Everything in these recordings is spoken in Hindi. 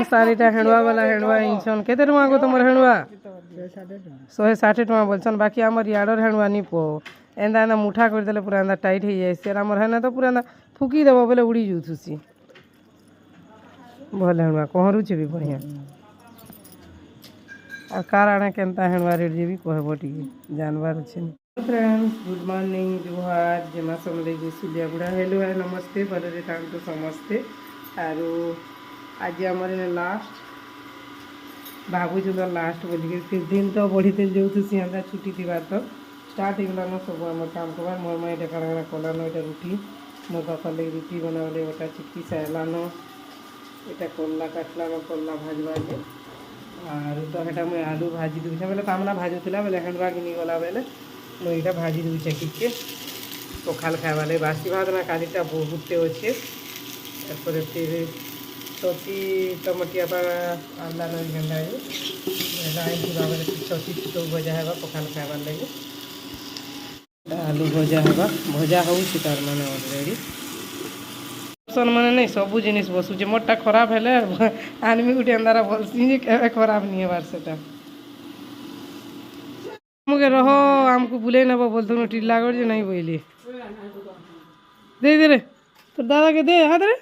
सारीटा हेणुआ वाला हेणुआ इंसन केते टका को तुमर हेणुआ 160 बोलछन बाकी हमर याडर हेणुआ नी पो एंदा एंदा मुठा कर देले पूरा एंदा टाइट हो जाए से हमर हेना तो पूरा एंदा फुकी देबो बोले उड़ी जुथुसी भले हेणुआ कहरु छे भी बढ़िया आ कार आने केनता हेणुआ रेट जे भी कहबो टिके जानवर छे फ्रेंड्स गुड मॉर्निंग जुहार जेमा समले जे सुलिया बुढ़ा हेलो है नमस्ते भले तांको समस्ते आरो आज हमर लास्ट भाबू जो लास्ट बोलिके फिर दिन तो बढ़ी तेल जो सिंदा छुट्टी थी तो स्टार्ट हो गलान सब आम काम करवार मोर माँ ये काଣା कलान ये रुटी मोर बापा लगे रुटी बनाले ओटा चिक्की सहलान ये कल्ला काटलान कल्ला भाजवा आर तो हेटा मुझे आलू भाजी दूचे बेले तामना भाजुला बेले हेंडवा घिनी गला बेले मुझे यहाँ भाजी दूचे किके पखाल खाइबाले बासी भात ना कालीटा बहुते अच्छे तारपर फिर चौथी टमाटिया आनला नहीं गेंदा बेले चौथी छुटो भजा है पखाल खाइबार लगे आलू भजा है भजा हो तार मैंने अलरेडी मैंने नहीं सबू जिनिस बसुचे मोटा खराब है आनमी गोटे अंधारा भलसी के खराब नहीं है से मुझे रह आमको बुले नब बोलते टिल्ला कर नहीं बोली दे दे रे तो दादा के दे हाथ रे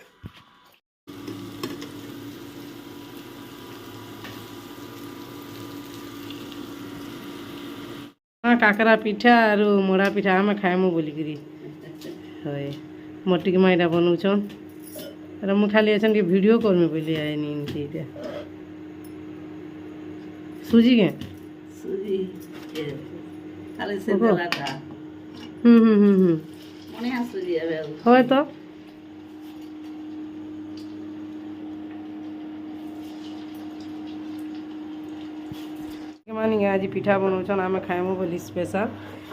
काकरा पिठा और मोड़ा पिठा आम खाएमु बोलिकी है मोटी की माइटा बनाऊन अरे मुझे खाली ऐसा कि वीडियो करमी बोली आए नहीं सुजी के হয় তো मानी आज पिठा बनाऊन आम खाएमु बोली स्पेशल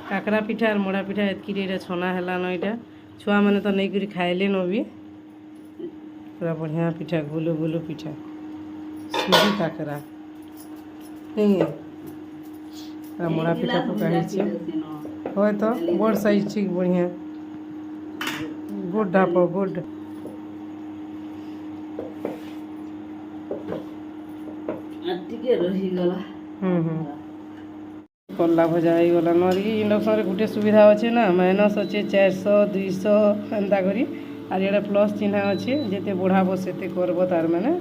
काकरा पिठा और मोड़ा पिठा एतकी छना है यहाँ छुआ मैंने तो नहीं करी खाइले न भी पूरा बढ़िया पिठा गोलो गोलो पिठा सुजी काकरा नहीं है मोड़ा पिठा पकाई है तो बड़ साइज ठीक बढ़िया गुड ढाप गुड कल्ला भजा हो गला इंडक्शन गोटे सुविधा अच्छे ना माइनस अच्छे 400 200 एंता करी आर ये प्लस चिन्ह अच्छे जिते बढ़ाब से करब तार मैंने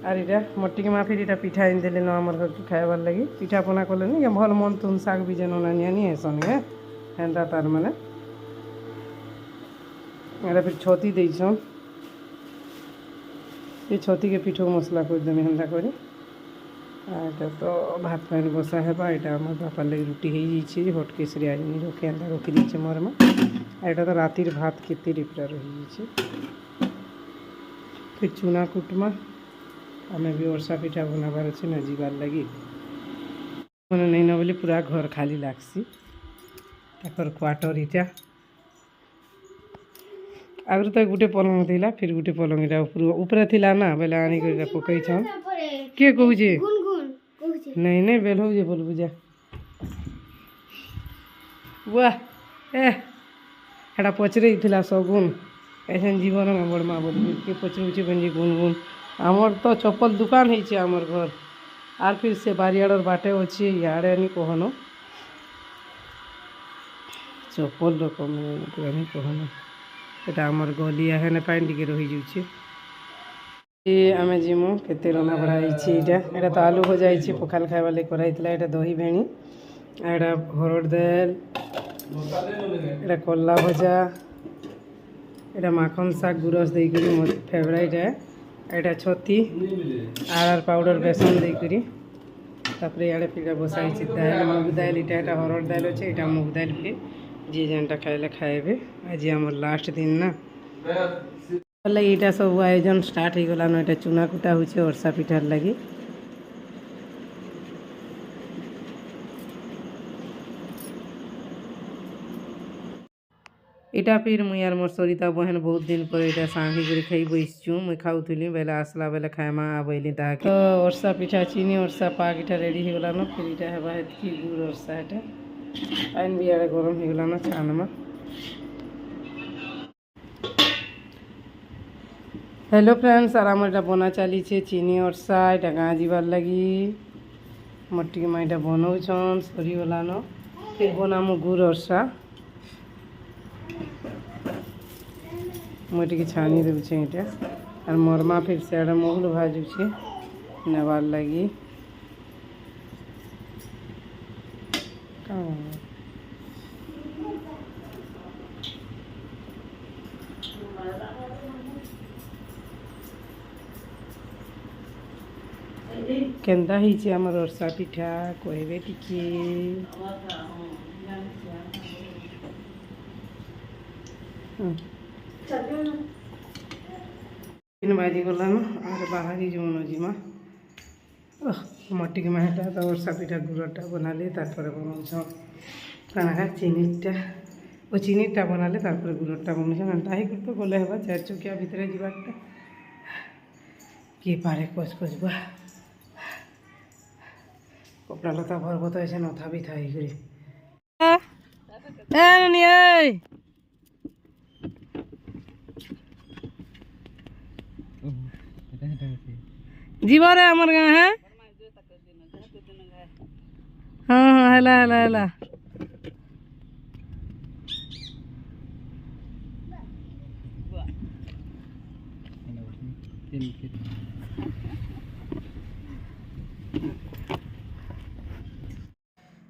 आर इटा मट्टी माँ फिर इटा पिठा आनी देले न आमर घर के खाइबार लगी पिठा पना कले नहीं भल मन तुन शाग भी जेन नानी हेसन गे हेन्ता तार मैंने एटा फिर छती देसन ये छती के पिठो मसला कर देमी हेन्ता करी आटा तो भात पानी बसा है यहाँ आम बापा लगे रुटी हो हटकेसरी आज नहीं रखे एंता रखी देचे मोर माँ यहाँ तो रातिर भात केते पूरा रही फिर चूना कुटमा आम भी वर्षा पिठा बनाबार अच्छे ना जीवार लगी मैंने नहीं न बोली पूरा घर खाली लागसी ताकर क्वार्टर इटा आगु तो गोटे पलंग थी फिर गोटे पलंग इटा ऊपर थी ना बेले आनिक पकई किए कहे नहीं नहीं बेल हो बोल बुझा वाह एटा पचरे सगुन ऐसा जीवन में बड़ माँ बोल के पचरुचे बंजी गुनगुन आमर तो चप्पल दुकान है आमर घर आर फिर से बारियाड़र बाटे अच्छे इे नहीं कहन चप्पल रकम नहीं कहन यहाँ आमर गलिया है पानी टी रही जाऊे आम जीमु केते रना भरा यहाँ तो आलू भजा पखाल खाइबा लगे कराइला यहाँ दही भेणी यहाँ हरड़ दाल यहाँ कल्ला भजा यहाँ माखन शाग गुरस देकर मोर फेवरेट है यहाँ छती आर पाउडर बेसन देकर तापर इे फिर बसाई दाल मुग दाल यहाँ हरड़ दाल अच्छे यहाँ मुग दाल फिर जी जेनटा खाइले खाइबे आज आम लास्ट दिन ना यहाँ सब आयोजन स्टार्ट हो गलान यहाँ चूना कुटा होचे वर्षा पिठार लगी इटा फिर मुई यार मोर सरिता बहन बहुत दिन पर इटा सांगी कर खाई बैसचु मुई खाऊली बेले आसला बेले खाएमा आबैली ताकि तो वर्षा पिठा चीनी वर्षा पाक इटा रेडी हो गलान फिर इटा हेबा हेतकी गुड़ वर्षा इटा पानी भी यार गरम हो गलान चानमा हेलो फ्रेंड्स आराम এটা বনা চালিছে চিনি অরসা এটা গাঁ যাবার লাগি মট্টিকে মা এটা বনাউছন সরিগলানো ফির বনামু গুড় অরসা মট্টিকে ছানি দেউছে এটা আর মরমা ফির সেটা মহুল ভাজুছে নেবার লাগি केन्ता होइछे आमार अरसा पिठा कहबे टिके तीन बाजी गलान और बाहरी जौन जिमा मट्टी के माटा तो अरसा पिठा गुड़टा बनाले तारपरे बनाउछ काना चीनीटा ओ चीनीटा बनाले तारपरे गुड़टा बनाउछ ताही करते गले हेबा चार चकिया भितरे जिबाटा के पारे कच कचबा कपड़ा लता भरबो तो ऐसे नथा भी थाई करे ए ननी ए जीवा रे हमर गां है हां हां हला हला हला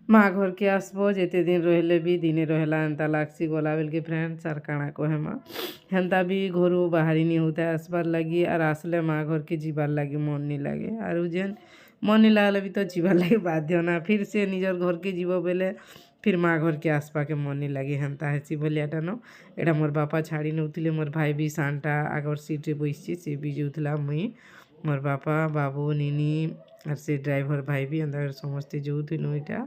माँ घर के आसबो जेते दिन रहले भी दिने रहला एंता लागसी गला बेल के फ्रेंड्स आर काଣା कहे माँ हेन्ता भी घरू बाहरी नहीं होता आसबार लगी और आसले माँ घर के जीवार लगी मन नहीं लगे और जेन मन नहीं लगले भी तो जीवार लगे बाध्य ना फिर से निजर घर के जीव बेले फिर माँ घर के आसपा के मन नहीं लगे हेन्ता हेसी भलियाटा न एटा मोर बापा छाड़ी नौथिले मोर भाई भी सानटा आगर सीटे बसছে से भी जाऊला मुई मोर बापा बाबू निनी और से ड्राइवर भाई भी अंदर समस्ते जाऊथिलु इटा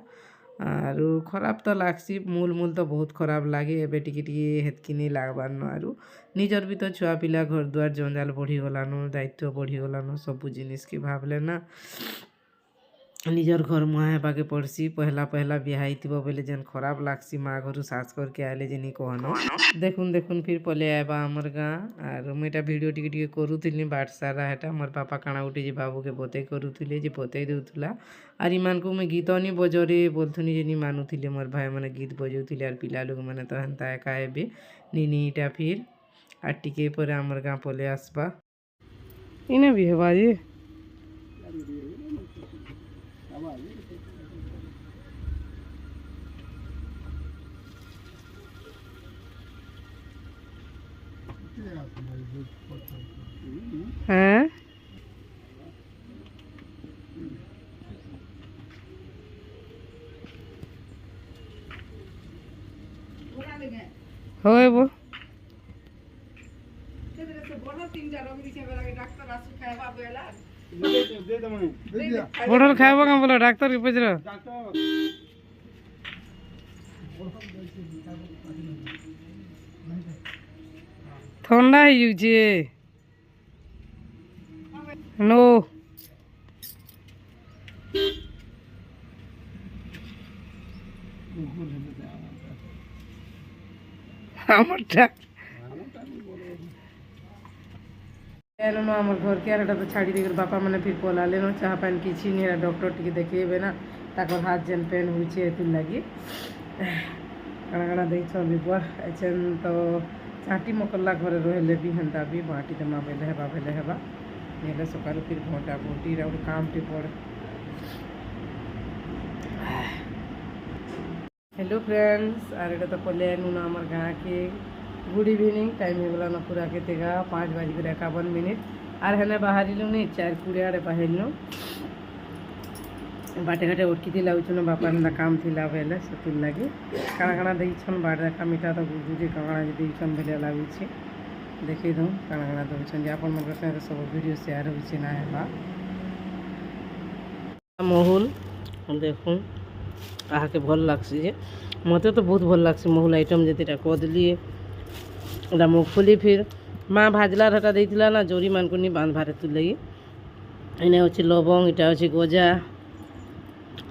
आरु खराब तो लागसी मूल मूल तो बहुत खराब लगे एबे टिके टिके हेतकी नहीं लागबार न आरु निजर भी तो छुआ पिला घर दुआर जंजाल बढ़ी गलानो दायित्व बढ़ी गलानो सब जिनिस के भावले ना निजर घर मुआ हेबाके पड़सी पहला पहला बिहाई थी बोले जेन खराब लागसी माँ घर सास करके आले जेनी कहनो देखुन देखुन फिर पले आएबा आमर गाँ और मुझे भिडियो टिके टिके करूली बाट सारा हेटा मोर पापा काଣା उठे जे बाबू के बतई करूले जे बतई देउथुला और ईमान को मैं गीत नहीं बजरे बोलथुनी जे मानुले मोर भाई मैंने गीत बजाउले और पिला लोग मैंने तो हेन्ता एका एबे निनीटा फिर और टिके पर आमर गाँ पले आसबा इने भी हेबा जे हाँ होए वो बड़ल खाइबो कम बोलो डाक्टर के पचरा ठंडा हो जाउछे नो हमरटा एनो हमर घर के आरटा तो छाड़ी देकर बापा मैंने फिर पला लेनो चाह पान किछि नहीं डॉक्टर टिके देखेबे ना ताकर हाथ जेन पेन होइछे एति लागि काना काना दैछन रिपोर्ट एचन तो चाटी मकल्ला घरे रहले भी हेन्ता भी बाटी दमा बेले हेबा नेले सकाळु फिर घंटा घंटी और काम टे पड़ हेलो फ्रेंड्स आर एटा तो पले नुना हमर गाँ के गुड इवनिंग टाइम हो गला पूरा के तेगा 5:51 और हेने बाहरिलु नहीं 4 आड़े बाहरिलु बाटे घाटे उठकी थी लाउछन बापा ना काम थिला बेले सतिल लागे काଣା काଣା दैछन बाट देखा मीठा तो बुझे काଣା जे दैछन बेले लाଗୁଛି देखी दो काଣା काଣା दउछन जे आपन मन संगे सब वीडियो शेयर होइछे ना हेबा महुल देखुन आहा के भल लागसी जे मते तो बहुत भल लागसी महुल आइटम जेतेटा कदली एटा मूंगफली फिर माँ भाजला हटा देइतिला ना जोरी मानकुनी बांध भारे तुलगी एने होछि लवंग एटा होछि गजा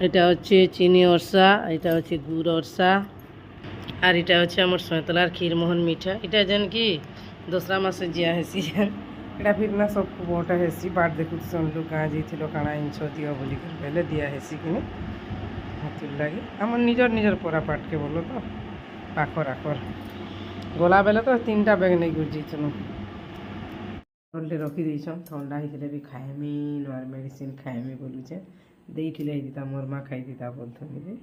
এটা হচ্ছে চিনি অরসা এটা হচ্ছে গুড় অরসা আর এটা হচ্ছে আমার সৈতলার ক্ষীরমোহন মিঠা এটা যেন কি দোসরা মাসে জিয়া হেসি এটা ফির না সব বড়টা হেসি बाट দেখুছন লোক গাঁ যাইছিল কাଣା ইঞ্চ দিও বলি বেলে দিয়া হেসি কিনে হাতির লাগে আমার নিজের নিজের পরা পাটকে বলো তো পাখর আখর গলা বেলে তো 3টা ব্যাগ নেই গুড় যাইছিল বলতে রখি ଦେଇଛନ୍ ଥଣ୍ଡା ହେଇଥିଲେ ବି ଖାଇମି ନୂଆ ମେଡ଼ିସିନ୍ ଖାଇମି ବୋଲୁଛେ ଦେଇଥିଲେ ହେଇଥିତା ମୋର୍ ମା ଖାଇଥିତା ବୋଲୁଥିଲି ଯେ